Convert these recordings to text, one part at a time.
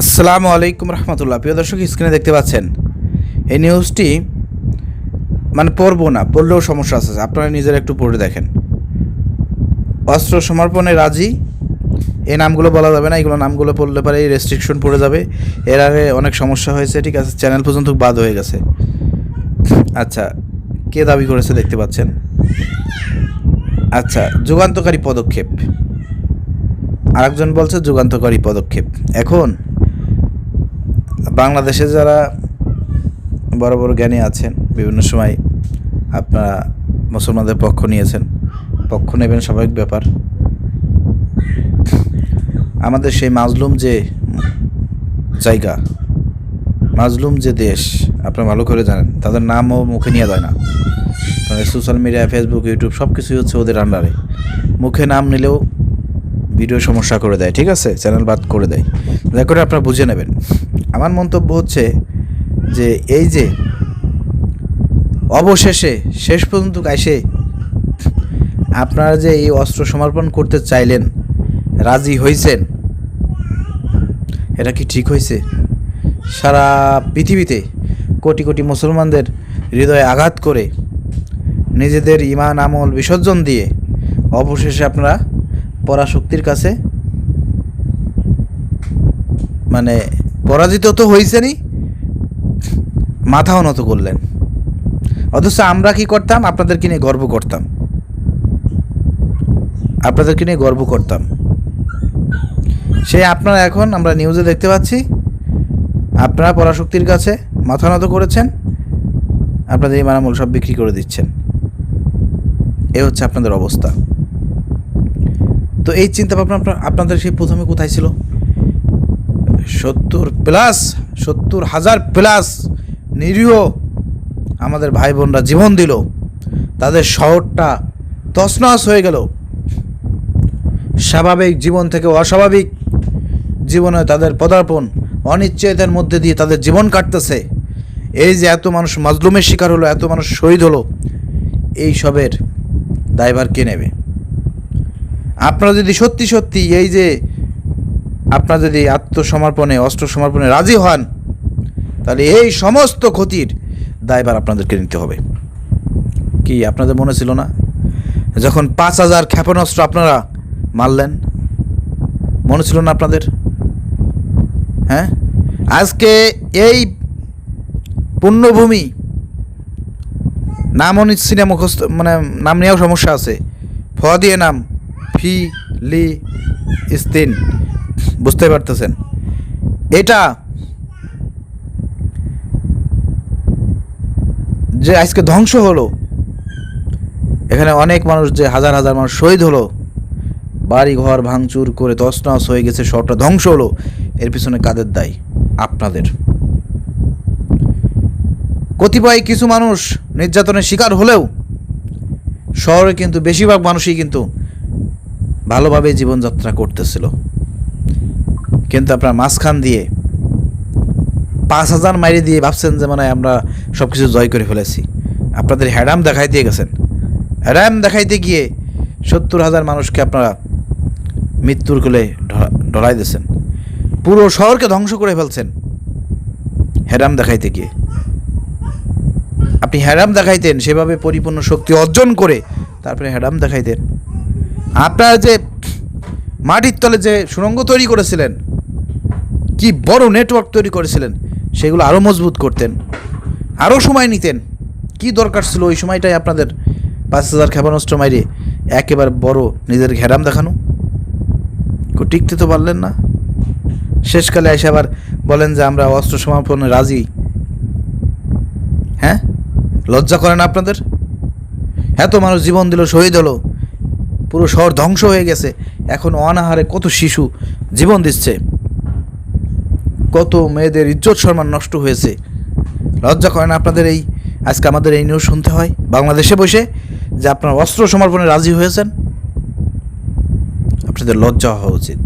আসসালামু আলাইকুম রহমতুল্লাহ। প্রিয় দর্শক, স্ক্রিনে দেখতে পাচ্ছেন এই নিউজটি, মানে পড়বো না, পড়লেও সমস্যা আছে, আপনারা নিজেরা একটু পড়ে দেখেন। অস্ত্র সমর্পণে রাজি, এই নামগুলো বলা যাবে না, এগুলো নামগুলো পড়লে পরে এই রেস্ট্রিকশন পড়ে যাবে। এর আগে অনেক সমস্যা হয়েছে, ঠিক আছে, চ্যানেল পর্যন্ত বাদ হয়ে গেছে। আচ্ছা, কে দাবি করেছে দেখতে পাচ্ছেন। আচ্ছা, যুগান্তকারী পদক্ষেপ, আরেকজন বলছে যুগান্তকারী পদক্ষেপ। এখন বাংলাদেশে যারা বড় বড় জ্ঞানী আছেন, বিভিন্ন সময় আপনারা মুসলমানদের পক্ষ নিয়েছেন, পক্ষ নেবেন, স্বাভাবিক ব্যাপার। আমাদের সেই মাজলুম যে জায়গা, মাজলুম যে দেশ, আপনারা ভালো করে জানেন, তাদের নামও মুখে নিয়ে যায় না, কারণ সোশ্যাল মিডিয়া, ফেসবুক, ইউটিউব সব কিছুই হচ্ছে ওদের আন্ডারে। মুখে নাম নিলেও ভিডিও সমস্যা করে দেয়, ঠিক আছে, চ্যানেল বাদ করে দেয়। দয়া করে আপনারা বুঝে নেবেন। আমার মন্তব্য হচ্ছে যে এই যে অবশেষে শেষ পর্যন্ত এসে আপনারা যে এই অস্ত্র সমর্পণ করতে চাইলেন, রাজি হয়েছেন, এটা কি ঠিক হয়েছে? সারা পৃথিবীতে কোটি কোটি মুসলমানদের হৃদয়ে আঘাত করে, নিজেদের ঈমান আমল বিসর্জন দিয়ে অবশেষে আপনারা পরাশক্তির কাছে, মানে পরাজিত তো হয়েছেনই, মাথাও নত করলেন। অথচ আমরা কি করতাম? আপনাদেরকে নিয়ে গর্ব করতাম, আপনাদেরকে নিয়ে গর্ব করতাম। সেই আপনারা এখন আমরা নিউজে দেখতে পাচ্ছি আপনারা পরাশক্তির কাছে মাথা নত করেছেন, আপনাদের এই মানামূল সব বিক্রি করে দিচ্ছেন। এ হচ্ছে আপনাদের অবস্থা। তো এই চিন্তা ভাবনা আপনাদের সেই প্রথমে কোথায় ছিল? 70,000+ নিরীহ আমাদের ভাই বোনরা জীবন দিল, তাদের শহরটা তছনছ হয়ে গেল, স্বাভাবিক জীবন থেকে অস্বাভাবিক জীবনে তাদের পদার্পণ, অনিশ্চয়তার মধ্যে দিয়ে তাদের জীবন কাটতেছে। এই যে এত মানুষ মাজলুমের শিকার হলো, এত মানুষ শহীদ হলো, এই সবের দায়ভার কে নেবে? আপনারা যদি সত্যি সত্যি এই যে আপনারা যদি আত্মসমর্পণে, অস্ত্র সমর্পণে রাজি হন, তাহলে এই সমস্ত ক্ষতির দায়ভার আপনাদেরকে নিতে হবে। কি আপনাদের মনে ছিল না যখন 5,000 ক্ষেপণাস্ত্র আপনারা মারলেন? মনে ছিল না আপনাদের? হ্যাঁ, আজকে এই পুণ্যভূমি নাম সিনেমা মুখস্থ, মানে নাম নেওয়াও সমস্যা আছে। ফ দিয়ে নাম, ফিলিস্তিন, বুঝতে পারতেছেন? এটা যে আজকে ধ্বংস হলো, এখানে অনেক মানুষ, যে হাজার হাজার মানুষ শহীদ হলো, বাড়ি ঘর ভাঙচুর করে তছনছ হয়ে গেছে, শহরটা ধ্বংস হলো, এর পিছনে কাদের দায়? আপনাদের। কতিপয় কিছু মানুষ নির্যাতনের শিকার হলেও শহরে কিন্তু বেশিরভাগ মানুষই কিন্তু ভালোভাবে জীবনযাত্রা করতেছিল। কিন্তু আপনার মাঝখান দিয়ে 5,000 মাইরে দিয়ে ভাবছেন যে মানে আমরা সব কিছু জয় করে ফেলেছি। আপনাদের হ্যাডাম দেখাইতে গেছেন, হ্যাডাম দেখাইতে গিয়ে 70,000 মানুষকে আপনারা মৃত্যুর কোলে ঢলাই দিয়েছেন, পুরো শহরকে ধ্বংস করে ফেলছেন হ্যাডাম দেখাইতে গিয়ে। আপনি হ্যাডাম দেখাইতেন, সেভাবে পরিপূর্ণ শক্তি অর্জন করে তারপরে হ্যাডাম দেখাইতেন। আপনারা যে মাটির তলে যে সুড়ঙ্গ তৈরি করেছিলেন, কি বড় নেটওয়ার্ক তৈরি করেছিলেন, সেগুলো আরও মজবুত করতেন, আরও সময় নিতেন। কি দরকার ছিল ওই সময়টাই আপনাদের 5,000 ক্ষেপণাস্ত্র মাইরে একেবারে বড় নিজের ঘেরাম দেখানো? টিকতে তো পারলেন না। শেষকালে এসে আবার বলেন যে আমরা অস্ত্র সমর্পণে রাজি। হ্যাঁ, লজ্জা করে না আপনাদের? এত মানুষ জীবন দিল, শহীদ হলো, পুরো শহর ধ্বংস হয়ে গেছে, এখন অনাহারে কত শিশু জীবন দিচ্ছে, কত মেয়েদের ইজ্জত সম্মান নষ্ট হয়েছে। লজ্জা করে না আপনাদের? এই আজকে আমাদের এই নিউজ শুনতে হয় বাংলাদেশে বসে যে আপনারা অস্ত্র সমর্পণে রাজি হয়েছেন। আপনাদের লজ্জা হওয়া উচিত।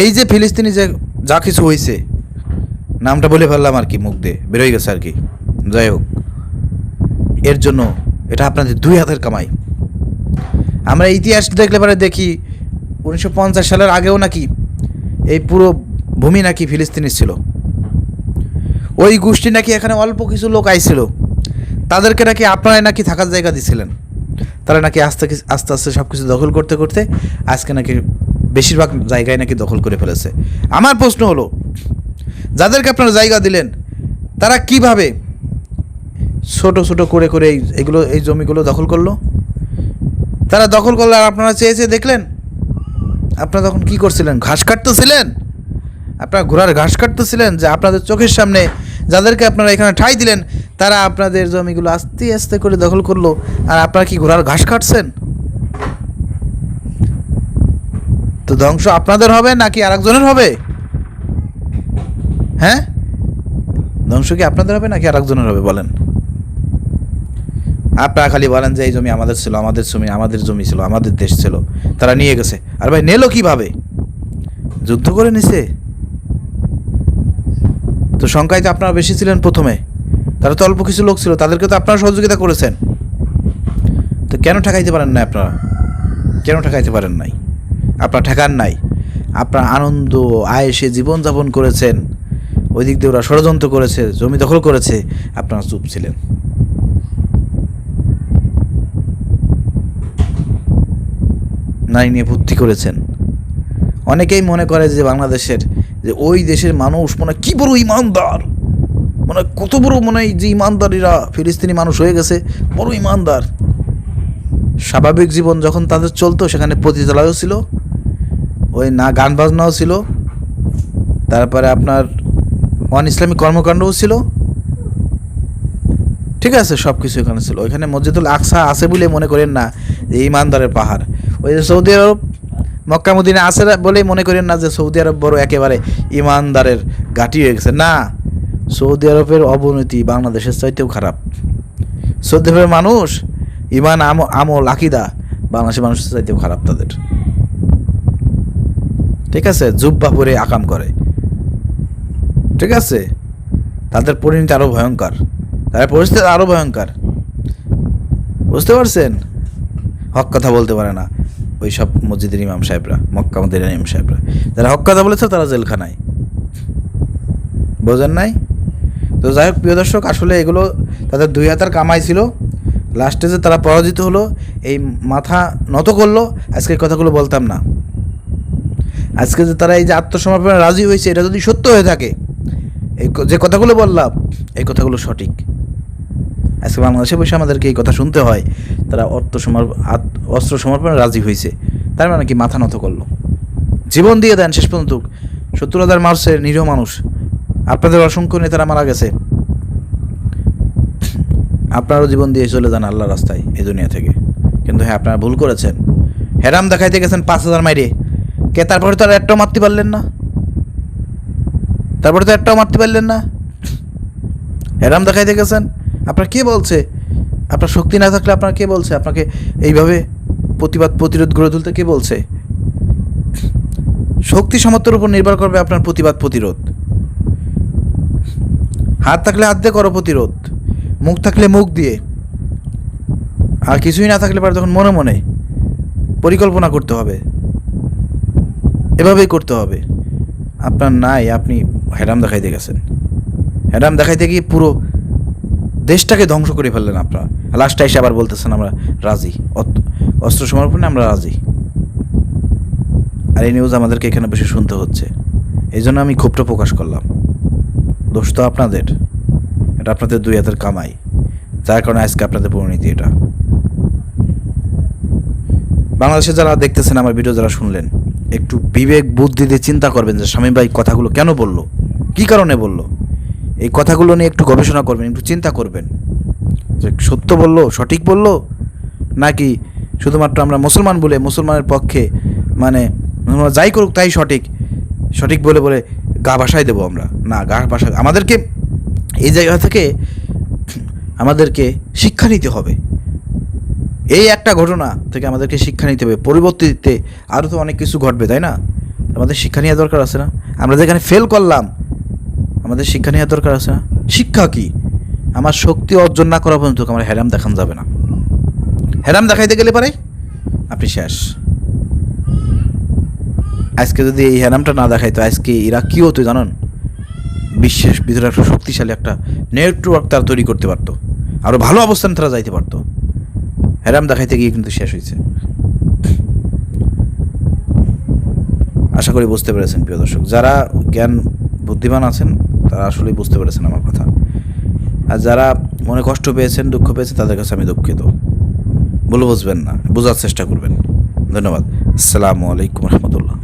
এই যে ফিলিস্তিনি যে যা কিছু হয়েছে, নামটা বলে ফেললাম আর কি, মুখ দিয়ে বেরোয় গেছে আর কি, যাই হোক, এর জন্য এটা আপনাদের 2 হাতের কামাই। আমরা ইতিহাস দেখলে পরে দেখি 1950 সালের আগেও নাকি এই পুরো ভূমি নাকি ফিলিস্তিনি ছিল। ওই গোষ্ঠী নাকি এখানে অল্প কিছু লোক আইছিল, তাদেরকে নাকি আপনারাই নাকি থাকার জায়গা দিছিলেন। তারা নাকি আস্তে আস্তে আস্তে সব কিছু দখল করতে করতে আজকে নাকি বেশিরভাগ জায়গায় নাকি দখল করে ফেলেছে। আমার প্রশ্ন হলো, যাদেরকে আপনারা জায়গা দিলেন তারা কিভাবে ছোট ছোট করে করে এই জমিগুলো দখল করলো? তারা দখল করলে আর আপনারা চেয়ে চেয়ে দেখলেন? আপনারা তখন কী করছিলেন? ঘাস কাটতেছিলেন? আপনারা ঘোড়ার ঘাস কাটতেছিলেন যে আপনাদের চোখের সামনে যাদেরকে আপনারা এখানে ঠাঁই দিলেন তারা আপনাদের জমিগুলো আস্তে আস্তে করে দখল করলো, আর আপনারা কি ঘোড়ার ঘাস কাটছেন? তো ধ্বংস আপনাদের হবে নাকি আরেকজনের হবে? হ্যাঁ, ধ্বংস কি আপনাদের হবে নাকি আরেকজনের হবে বলেন? আপনারা খালি বলেন যে এই জমি আমাদের ছিল, আমাদের জমি ছিল, আমাদের দেশ ছিল, তারা নিয়ে গেছে। আর ভাই নিলো কিভাবে? যুদ্ধ করে নিছে। তো সংখ্যায় তো আপনারা বেশি ছিলেন প্রথমে, তারা তো অল্প কিছু লোক ছিল, তাদেরকে তো আপনারা সহযোগিতা করেছেন। তো কেন ঠেকাইতে পারেন না আপনারা? কেন ঠেকাইতে পারেন নাই? আপনারা ঠেকান নাই, আপনারা আনন্দ আয়েসে জীবনযাপন করেছেন। ওই দিক দিয়ে ওরা ষড়যন্ত্র করেছে, জমি দখল করেছে, আপনারা চুপ ছিলেন। নারী নিয়ে ভর্তি করেছেন। অনেকেই মনে করে যে বাংলাদেশের যে ওই দেশের মানুষ মনে কী বড় ইমানদার, মানে কত বড় মনে যে ইমানদারিরা ফিলিস্তিনি মানুষ হয়ে গেছে, বড় ইমানদার। স্বাভাবিক জীবন যখন তাদের চলতো সেখানে পতিতালয়ও ছিল, ওই না গান বাজনাও ছিল, তারপরে আপনার অন ইসলামিক কর্মকাণ্ডও ছিল, ঠিক আছে, সব কিছু এখানে ছিল। ওইখানে মসজিদুল আকসা আছে বলে মনে করেন না যে ইমানদারের পাহাড়। ওই যে সৌদি আরব মক্কা মদিনা আছে বলেই মনে করেন না যে সৌদি আরব বড় একেবারে ইমানদারের ঘাঁটি হয়ে গেছে। না, সৌদি আরবের অবনতি বাংলাদেশের চাইতেও খারাপ। সৌদি আরবের মানুষ ইমান আমল আকিদা বাংলাদেশের মানুষের চাইতেও খারাপ তাদের, ঠিক আছে। জুব্বা পরে আকাম করে, ঠিক আছে, তাদের পরিণতি আরও ভয়ঙ্কর, তাদের পরিস্থিতি আরও ভয়ঙ্কর, বুঝতে পারছেন? হক কথা বলতে পারে না ওই সব মসজিদের ইমাম সাহেবরা, মক্কা মদিনার ইমাম সাহেবরা, যারা হক কথা বলেছে তারা জেলখানায়, বোঝেন নাই? তো যাই হোক প্রিয় দর্শক, আসলে এগুলো তাদের দুই হাতার কামাই ছিল। লাস্টে যে তারা পরাজিত হলো, এই মাথা নত করলো, আজকে এই কথাগুলো বলতাম না। আজকে যে তারা এই যে আত্মসমর্পণে রাজি হয়েছে, এটা যদি সত্য হয়ে থাকে, এই যে কথাগুলো বললাম এই কথাগুলো সঠিক, আজকে বাংলাদেশে বসে আমাদেরকে এই কথা শুনতে হয় তারা অস্ত্র সমর্পণে রাজি হয়েছে, তার মানে কি মাথা নত করলো, জীবন দিয়ে দেন শেষ পর্যন্ত। 70,000 মার্চের নিরীহ মানুষ, আপনাদের অসংখ্য নেতারা মারা গেছে, আপনারও জীবন দিয়ে চলে যান আল্লাহ রাস্তায় এই দুনিয়া থেকে। কিন্তু হ্যাঁ, আপনারা ভুল করেছেন, হেরাম দেখাইতে গেছেন 5,000 মাইরে, কে তারপরে তো আর একটাও মারতে পারলেন না, হেরাম দেখাইতে গেছেন। আপনার কে বলছে? আপনার শক্তি না থাকলে আপনার কে বলছে আপনাকে এইভাবে প্রতিরোধ গড়ে তুলতে? কে বলছে? শক্তি সামর্থ্যের উপর নির্ভর করবে আপনার প্রতিরোধ। হাত থাকলে হাত দিয়ে করো প্রতিরোধ, মুখ থাকলে মুখ দিয়ে, আর কিছুই না থাকলে পরে তখন মনে মনে পরিকল্পনা করতে হবে, এভাবেই করতে হবে। আপনার নাই, আপনি হেরাম দেখাইতে গেছেন, হেরাম দেখাইতে গিয়ে পুরো দেশটাকে ধ্বংস করে ফেললেন আপনারা। লাস্টে এসে আবার বলতেছেন আমরা রাজি, অস্ত্র সমর্পণে আমরা রাজি। আর এই নিউজ আমাদেরকে এখানে বসে শুনতে হচ্ছে, এই জন্য আমি ক্ষোভটা প্রকাশ করলাম। দোষ তো আপনাদের, এটা আপনাদের দুই হাতের কামাই, যার কারণে আজকে আপনাদের পরিণতি এটা। বাংলাদেশে যারা দেখতেছেন আমার ভিডিও, যারা শুনলেন, একটু বিবেক বুদ্ধি দিয়ে চিন্তা করবেন যে শামীম ভাই কথাগুলো কেন বললো, কী কারণে বললো। এই কথাগুলো নিয়ে একটু গবেষণা করবেন, একটু চিন্তা করবেন যে সত্য বললো, সঠিক বললো, নাকি শুধুমাত্র আমরা মুসলমান বলে মুসলমানের পক্ষে, মানে যাই করুক তাই সঠিক বলে বলে গা ভাসায় দেবো আমরা। না, গা ভাসা, আমাদেরকে এই জায়গা থেকে আমাদেরকে শিক্ষা নিতে হবে। এই একটা ঘটনা থেকে আমাদেরকে শিক্ষা নিতে হবে, পরিবর্তিতে আরও তো অনেক কিছু ঘটবে, তাই না? আমাদের শিক্ষা নেওয়া দরকার আছে না? আমরা যেখানে ফেল করলাম, আমাদের শিক্ষা নেওয়া দরকার আছে না? শিক্ষা কি? আমার শক্তি অর্জন না করা পর্যন্ত আমার হেরাম দেখান যাবে না। হেরাম দেখাইতে গেলে পারে আপনি শেষ। আজকে যদি এই হ্যারামটা না দেখাইতো, আজকে ইরাক কী হতো জানেন? বিশ্বের ভিতরে একটা শক্তিশালী একটা নেটওয়ার্ক তারা তৈরি করতে পারতো, আরও ভালো অবস্থানে তারা যাইতে পারতো। হ্যারাম দেখাইতে গিয়ে কিন্তু শেষ হয়েছে। আশা করি বুঝতে পেরেছেন প্রিয় দর্শক। যারা জ্ঞান বুদ্ধিমান আছেন তারা আসলেই বুঝতে পেরেছেন আমার কথা, আর যারা মনে কষ্ট পেয়েছেন, দুঃখ পেয়েছেন, তাদের কাছে আমি দুঃখিত। ভুল বুঝবেন না, বোঝার চেষ্টা করবেন। ধন্যবাদ। আসসালামু আলাইকুম রহমতুল্লাহ।